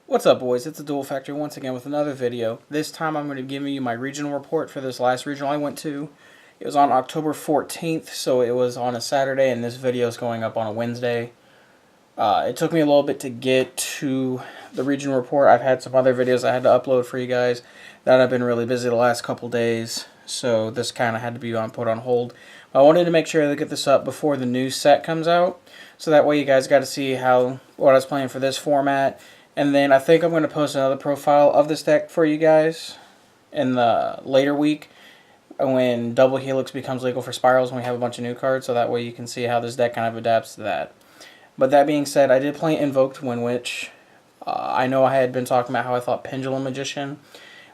What's up, boys? It's the Dual Factory once again with another video. This time I'm going to give you my regional report for this last regional I went to. It was on October 14th, so it was on a Saturday, and this video is going up on a Wednesday. It took me a little bit to get to the regional report. I've had some other videos I had to upload for you guys that I've been really busy the last couple days, so this kind of had to be put on hold. I wanted to make sure to get this up before the new set comes out, so that way you guys got to see what I was playing for this format. And then I think I'm going to post another profile of this deck for you guys in the later week when Double Helix becomes legal for Spirals and we have a bunch of new cards, so that way you can see how this deck kind of adapts to that. But that being said, I did play Invoked Windwitch. I know I had been talking about how I thought Pendulum Magician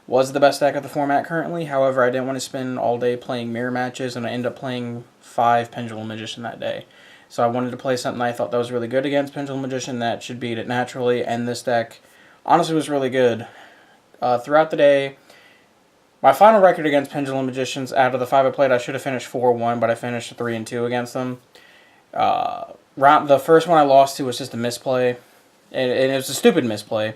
was the best deck of the format currently. However, I didn't want to spend all day playing mirror matches, and I ended up playing 5 Pendulum Magician that day. So I wanted to play something I thought that was really good against Pendulum Magician that should beat it naturally, and this deck honestly was really good. Throughout the day, my final record against Pendulum Magicians, out of the 5 I played, I should have finished 4-1, but I finished 3-2 against them. The first one I lost to was just a misplay, and it was a stupid misplay,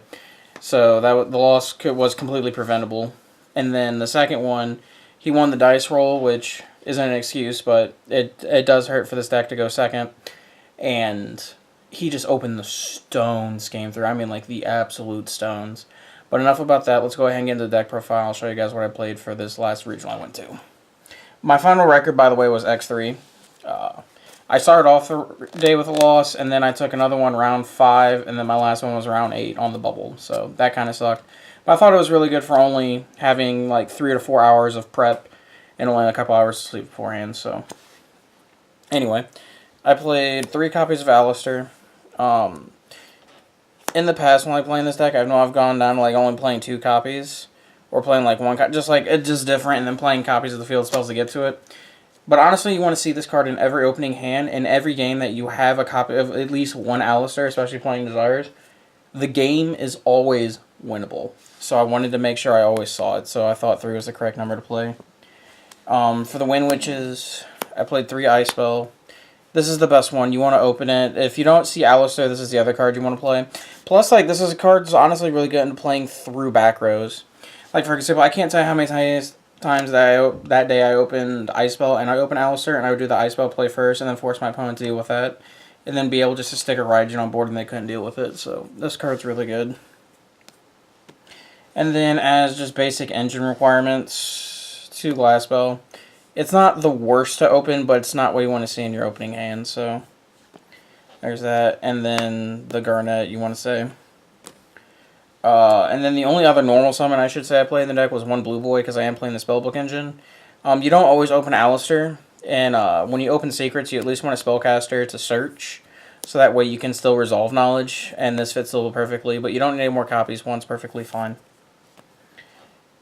so the loss was completely preventable. And then the second one, he won the dice roll, which isn't an excuse, but it does hurt for this deck to go second. And he just opened the stones game through. I mean, like, the absolute stones. But enough about that. Let's go ahead and get into the deck profile. I'll show you guys what I played for this last regional I went to. My final record, by the way, was X3. I started off the day with a loss, and then I took another one round 5, and then my last one was round 8 on the bubble. So that kind of sucked. But I thought it was really good for only having like 3 to 4 hours of prep and only a couple hours to sleep beforehand. So anyway, I played 3 copies of Alistair. In the past, when I play this deck, I know I've gone down to like only playing 2 copies, or playing like 1 copy, it's just different, and then playing copies of the field spells to get to it. But honestly, you want to see this card in every opening hand. In every game that you have a copy of at least one Alistair, especially playing Desires, the game is always winnable. So I wanted to make sure I always saw it, so I thought 3 was the correct number to play. For the Wind Witches, I played 3 Ice Spell. This is the best one. You want to open it. If you don't see Alistair, this is the other card you want to play. Plus, like, this is a card that's honestly really good into playing through back rows. Like, for example, I can't tell you how many times that day I opened Ice Spell and I opened Alistair, and I would do the Ice Spell play first and then force my opponent to deal with that. And then be able just to stick a Raijin on board and they couldn't deal with it. So this card's really good. And then as just basic engine requirements, 2 Glass Spell. It's not the worst to open, but it's not what you want to see in your opening hand. So there's that. And then the Garnet, you want to say. And then the only other normal summon I should say I played in the deck was 1 Blue Boy, because I am playing the Spellbook engine. You don't always open Alistair, and when you open Secrets, you at least want a Spellcaster to search, so that way you can still resolve knowledge, and this fits a little perfectly, but you don't need any more copies. 1's perfectly fine.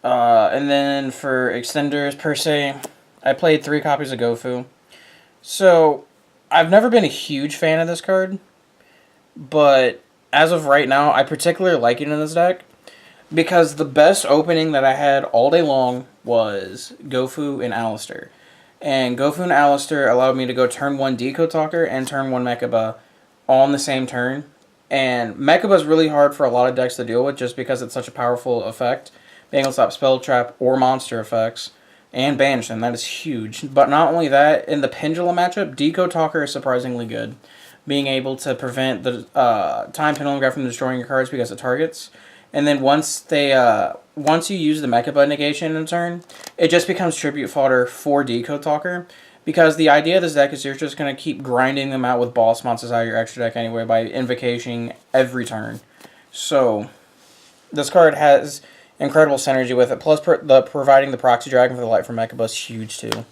And then for extenders, per se, I played 3 copies of Gofu. So, I've never been a huge fan of this card, but as of right now, I particularly like it in this deck, because the best opening that I had all day long was Gofu and Alistair. And Gofu and Alistair allowed me to go turn 1 Decode Talker and turn 1 Mechaba all on the same turn. And Mechaba is really hard for a lot of decks to deal with just because it's such a powerful effect. Being able to stop Spell Trap or monster effects and banish them, that is huge. But not only that, in the Pendulum matchup, Decode Talker is surprisingly good. Being able to prevent the Time Pendulum Graph from destroying your cards because it targets. And then once you use the Mechaba negation in turn, it just becomes tribute fodder for Decode Talker. Because the idea of this deck is you're just going to keep grinding them out with boss monsters out of your extra deck anyway by invocation every turn. So this card has incredible synergy with it. Plus providing the Proxy Dragon for the Light from Mechaba is huge too.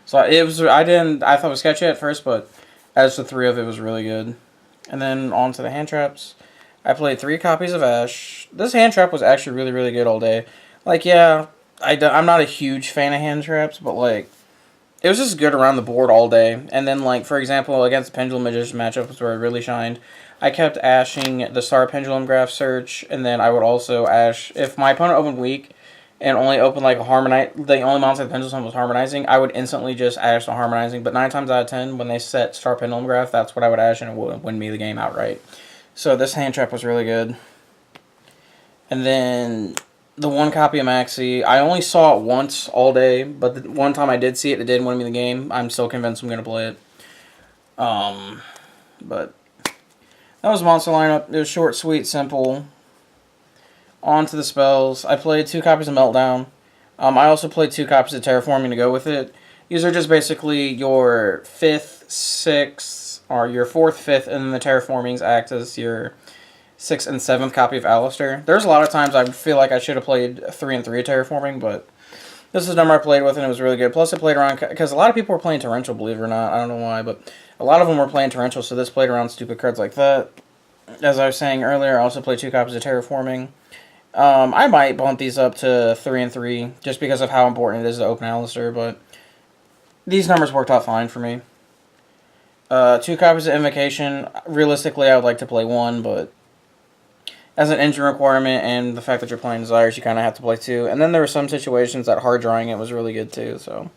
So I thought it was sketchy at first, but as the 3 of it was really good. And then on to the hand traps. I played 3 copies of Ash. This hand trap was actually really, really good all day. Like, yeah, I'm not a huge fan of hand traps, but, like, it was just good around the board all day. And then, like, for example, against the Pendulum Magician matchup was where it really shined. I kept ashing the Star Pendulum Graph Search, and then I would also ash, if my opponent opened weak and only opened, like, a the only monster the Pendulum was Harmonizing, I would instantly just ash the Harmonizing. But 9 times out of 10, when they set Star Pendulum Graph, that's what I would ash, and it would win me the game outright. So this hand trap was really good. And then the one copy of Maxi, I only saw it once all day, but the one time I did see it, it did win me the game. I'm still convinced I'm going to play it. But that was Monster lineup. It was short, sweet, simple. On to the spells. I played 2 copies of Meltdown. I also played 2 copies of Terraforming to go with it. These are just basically your 5th, 6th, or your 4th, 5th, and then the Terraformings act as your 6th and 7th copy of Alistair. There's a lot of times I feel like I should have played 3 and 3 of Terraforming, but this is the number I played with, and it was really good. Plus, I played around, because a lot of people were playing Torrential, believe it or not. I don't know why, but a lot of them were playing Torrential, so this played around stupid cards like that. As I was saying earlier, I also played 2 copies of Terraforming. I might bump these up to 3 and 3, just because of how important it is to open Alistair, but these numbers worked out fine for me. 2 copies of Invocation. Realistically, I would like to play 1, but as an engine requirement and the fact that you're playing Desires, you kind of have to play 2. And then there were some situations that hard drawing it was really good too, so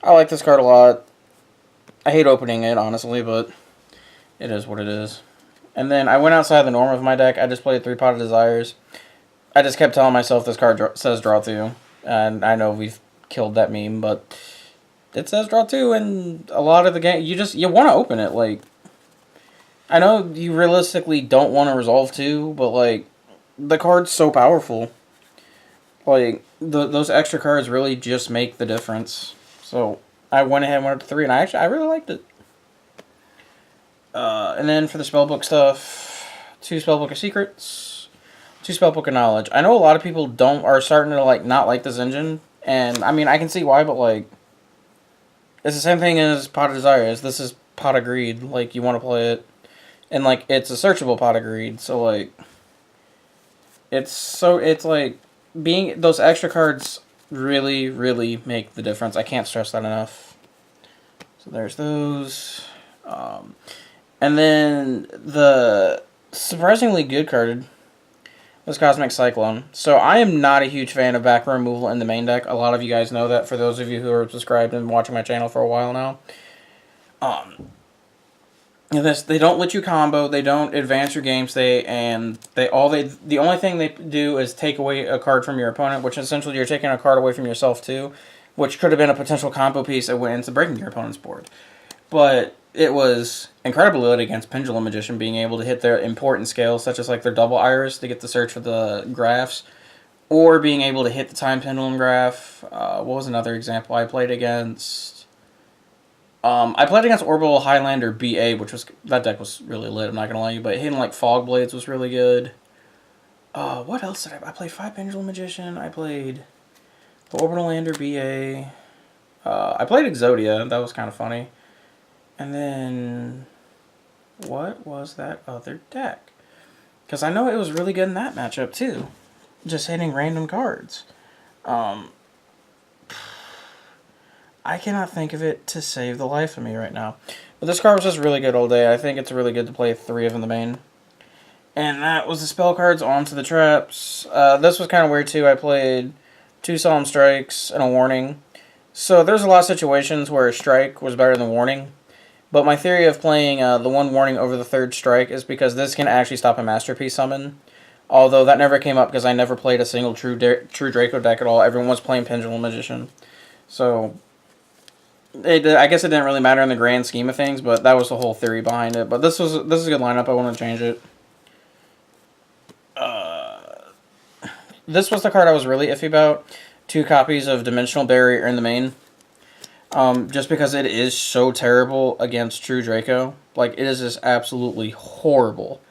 I like this card a lot. I hate opening it, honestly, but it is what it is. And then I went outside the norm of my deck. I just played 3 Pot of Desires. I just kept telling myself this card says draw 2. And I know we've killed that meme, but it says draw 2, and a lot of the game, you want to open it. Like, I know you realistically don't want to resolve 2, but, like, the card's so powerful. Like, those extra cards really just make the difference. So, I went ahead and went up to 3, and I really liked it. And then for the spellbook stuff, 2 Spellbook of Secrets, 2 Spellbook of Knowledge. I know a lot of people are starting to, like, not like this engine, and, I mean, I can see why, but, like, it's the same thing as Pot of Desires. This is Pot of Greed. Like, you want to play it. And, like, it's a searchable Pot of Greed. So, like, it's like, those extra cards really, really make the difference. I can't stress that enough. So, there's those. And then the surprisingly good card was Cosmic Cyclone. So I am not a huge fan of back removal in the main deck. A lot of you guys know that, for those of you who are subscribed and watching my channel for a while now. They don't let you combo, they don't advance your game state, and the only thing they do is take away a card from your opponent, which essentially you're taking a card away from yourself too, which could have been a potential combo piece that went into breaking your opponent's board. But it was incredibly good against Pendulum Magician, being able to hit their important scales, such as like their double iris to get the search for the graphs, or being able to hit the time pendulum graph. What was another example I played against? I played against Orbital Highlander BA, that deck was really lit, I'm not going to lie to you, but hitting like Fog Blades was really good. What else did I played 5 Pendulum Magician, I played the Orbital Lander BA, I played Exodia, that was kind of funny. And then, what was that other deck? Because I know it was really good in that matchup too. Just hitting random cards. I cannot think of it to save the life of me right now. But this card was just really good all day. I think it's really good to play 3 of them in the main. And that was the spell cards onto the traps. This was kind of weird too. I played 2 Solemn Strikes and a Warning. So there's a lot of situations where a strike was better than Warning. But my theory of playing the 1 Warning over the 3rd Strike is because this can actually stop a Masterpiece summon. Although that never came up because I never played a single True Draco deck at all. Everyone was playing Pendulum Magician. So, I guess it didn't really matter in the grand scheme of things, but that was the whole theory behind it. But this is a good lineup. I want to change it. This was the card I was really iffy about. 2 copies of Dimensional Barrier in the main. Just because it is so terrible against True Draco. Like, it is just absolutely horrible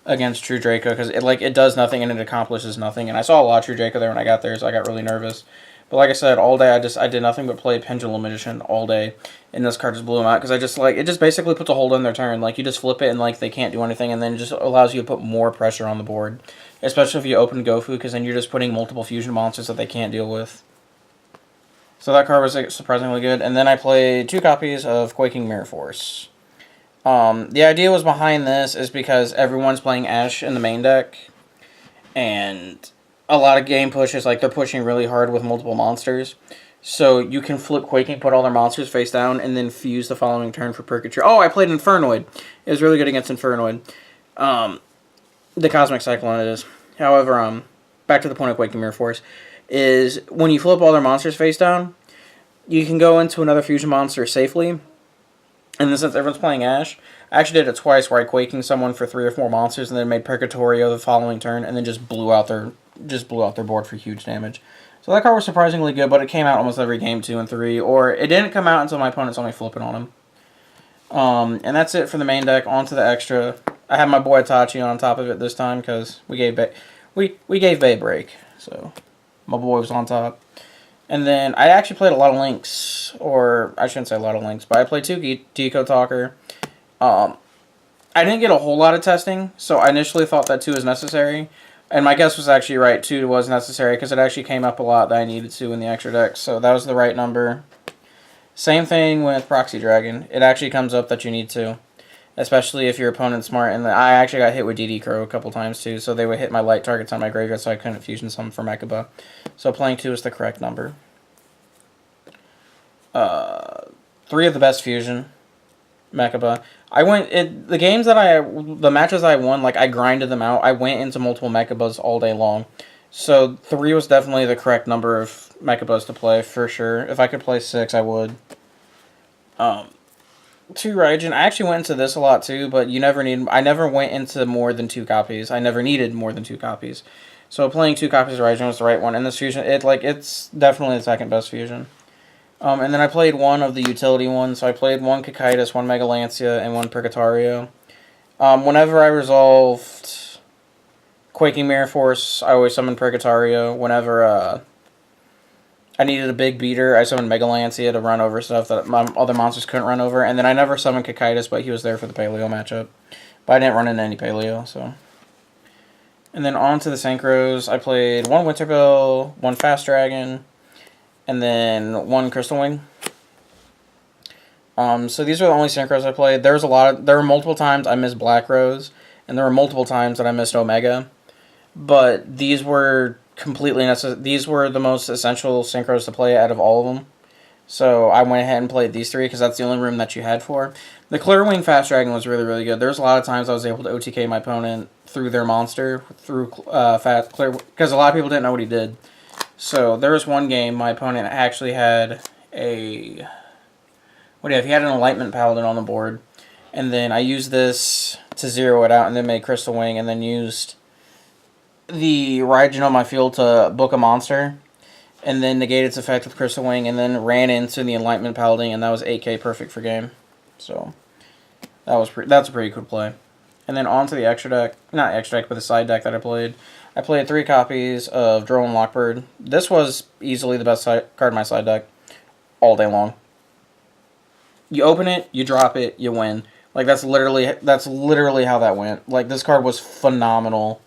against True Draco, because it does nothing and it accomplishes nothing. And I saw a lot of True Draco there when I got there, so I got really nervous. But like I said, all day I did nothing but play Pendulum Magician all day, and this card just blew them out, because it just basically puts a hold on their turn. Like, you just flip it and like they can't do anything, and then it just allows you to put more pressure on the board. Especially if you open Gofu, because then you're just putting multiple fusion monsters that they can't deal with. So that card was surprisingly good. And then I played 2 copies of Quaking Mirror Force. The idea was behind this is because everyone's playing Ash in the main deck. And a lot of game pushes, like, they're pushing really hard with multiple monsters. So you can flip Quaking, put all their monsters face down, and then fuse the following turn for Purgatory. Oh, I played Infernoid. It was really good against Infernoid. the Cosmic Cyclone it is. However, back to the point of Quaking Mirror Force, is when you flip all their monsters face down, you can go into another fusion monster safely. And then since everyone's playing Ash, I actually did it twice where I Quaking someone for 3 or 4 monsters and then made Purgatorio the following turn and then just blew out their board for huge damage. So that card was surprisingly good, but it came out almost every game 2 and 3, or it didn't come out until my opponent saw me flipping on him. And that's it for the main deck. On to the extra. I had my boy Itachi on top of it this time because we gave Bay a break, so my boy was on top. And then I actually played a lot of links, or I shouldn't say a lot of links, but I played 2 Deco Talker. I didn't get a whole lot of testing, so I initially thought that 2 was necessary. And my guess was actually right, 2 was necessary, because it actually came up a lot that I needed to in the extra deck, so that was the right number. Same thing with Proxy Dragon. It actually comes up that you need 2, especially if your opponent's smart. And I actually got hit with DD Crow a couple times too, so they would hit my light targets on my graveyard, so I couldn't fusion some for Mechaba. So playing 2 is the correct number. 3 of the best fusion, Mechaba. The matches I won, like I grinded them out. I went into multiple Mechabas all day long. So 3 was definitely the correct number of Mechabas to play, for sure. If I could play 6, I would. 2 Raijin. I actually went into this a lot too, but I never went into more than 2 copies. I never needed more than 2 copies. So playing 2 copies of Raijin was the right one. And this fusion, it's definitely the second best fusion. And then I played 1 of the utility ones. So I played 1 Cocytus, 1 Megalancia, and 1 Purgatorio. Whenever I resolved Quaking Mirror Force, I always summoned Purgatorio. Whenever I needed a big beater, I summoned Megalancia to run over stuff that my other monsters couldn't run over. And then I never summoned Cocytus, but he was there for the Paleo matchup. But I didn't run into any Paleo, so. And then on to the Synchros. I played 1 Winterbill, 1 Fast Dragon, and then 1 Crystal Wing. So these are the only Synchros I played. There were multiple times I missed Black Rose, and there were multiple times that I missed Omega. But these were completely necessary. These were the most essential Synchros to play out of all of them. So I went ahead and played these 3 because that's the only room that you had for. The Clear Wing Fast Dragon was really, really good. There's a lot of times I was able to OTK my opponent through their monster, through Fast Clear, because a lot of people didn't know what he did. So there was one game my opponent actually had he had an Enlightenment Paladin on the board, and then I used this to zero it out, and then made Crystal Wing, and then used the Raijin on my field to book a monster, and then negate its effect with Crystal Wing, and then ran into the Enlightenment Paladin, and that was 8k perfect for game. So that's a pretty cool play. And then on to the extra deck, not extra deck, but the side deck that I played. I played 3 copies of Drone Lockbird. This was easily the best card in my side deck all day long. You open it, you drop it, you win. Like that's literally how that went. Like this card was phenomenal.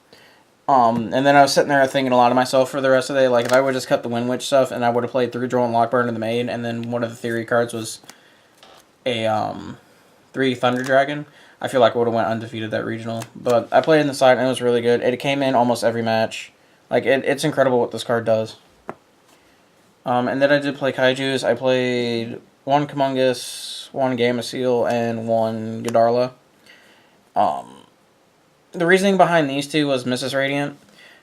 And then I was sitting there thinking a lot of myself for the rest of the day. Like if I would just cut the Windwitch stuff and I would have played 3 Drone Lockbird in the main, and then one of the theory cards was a 3 Thunder Dragon, I feel like I would have went undefeated that regional. But I played in the side and it was really good. It came in almost every match. Like it's incredible what this card does. And then I did play Kaijus. I played 1 Kumungus, 1 Gameciel, and 1 Godarla. The reasoning behind these 2 was Mrs. Radiant.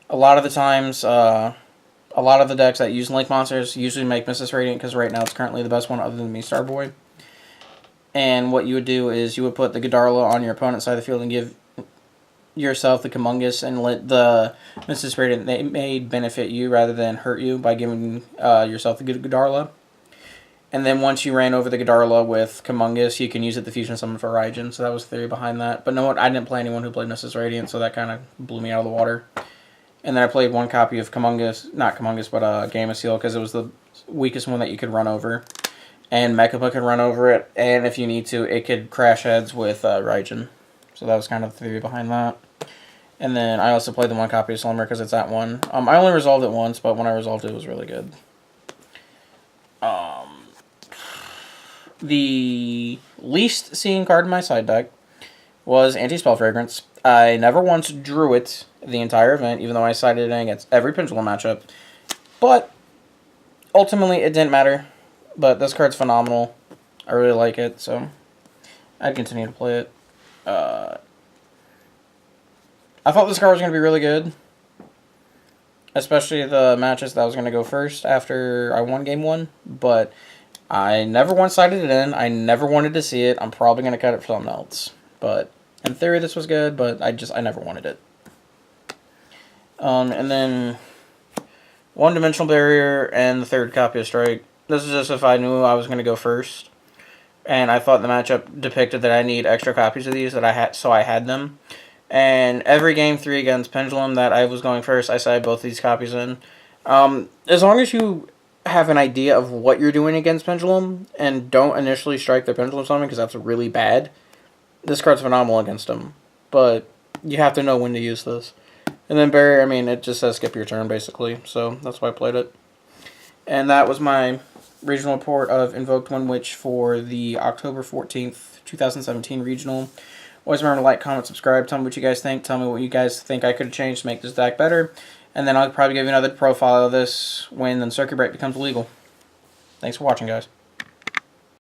A lot of the times, a lot of the decks that use Link monsters usually make Mrs. Radiant because right now it's currently the best one other than me, Starboy. And what you would do is you would put the Godarla on your opponent's side of the field and give yourself the Kumungus and let the Mrs. Radiant they may benefit you rather than hurt you by giving yourself the Godarla. And then once you ran over the Godarla with Kumungus, you can use it to fusion summon for Raijin. So that was the theory behind that. But no, I didn't play anyone who played Mrs. Radiant, so that kind of blew me out of the water. And then I played 1 copy of Kumungus, not Kumungus, but Gameciel, because it was the weakest one that you could run over. And Mechaba could run over it, and if you need to, it could crash heads with Raijin. So that was kind of the theory behind that. And then I also played the 1 copy of Slumber because it's that one. I only resolved it once, but when I resolved it, it was really good. The least seen card in my side deck was Anti-Spell Fragrance. I never once drew it the entire event, even though I sided it against every Pendulum matchup. But ultimately, it didn't matter. But this card's phenomenal. I really like it, so I'd continue to play it. I thought this card was going to be really good. Especially the matches that I was going to go first after I won game 1. But I never one-sided it in. I never wanted to see it. I'm probably going to cut it for something else. But in theory, this was good, but I never wanted it. And then one-dimensional barrier and the third copy of Strike. This is just if I knew I was going to go first. And I thought the matchup depicted that I need extra copies of these, so I had them. And every game 3 against Pendulum that I was going first, I said both these copies in. As long as you have an idea of what you're doing against Pendulum and don't initially strike their Pendulum Summon, because that's really bad, this card's phenomenal against them. But you have to know when to use this. And then Barrier, I mean, it just says skip your turn, basically. So that's why I played it. And that was my regional report of Invoked Windwitch for the October 14th, 2017 regional. Always remember to like, comment, subscribe. Tell me what you guys think. Tell me what you guys think I could have changed to make this deck better. And then I'll probably give you another profile of this when the Circuit Break becomes legal. Thanks for watching, guys.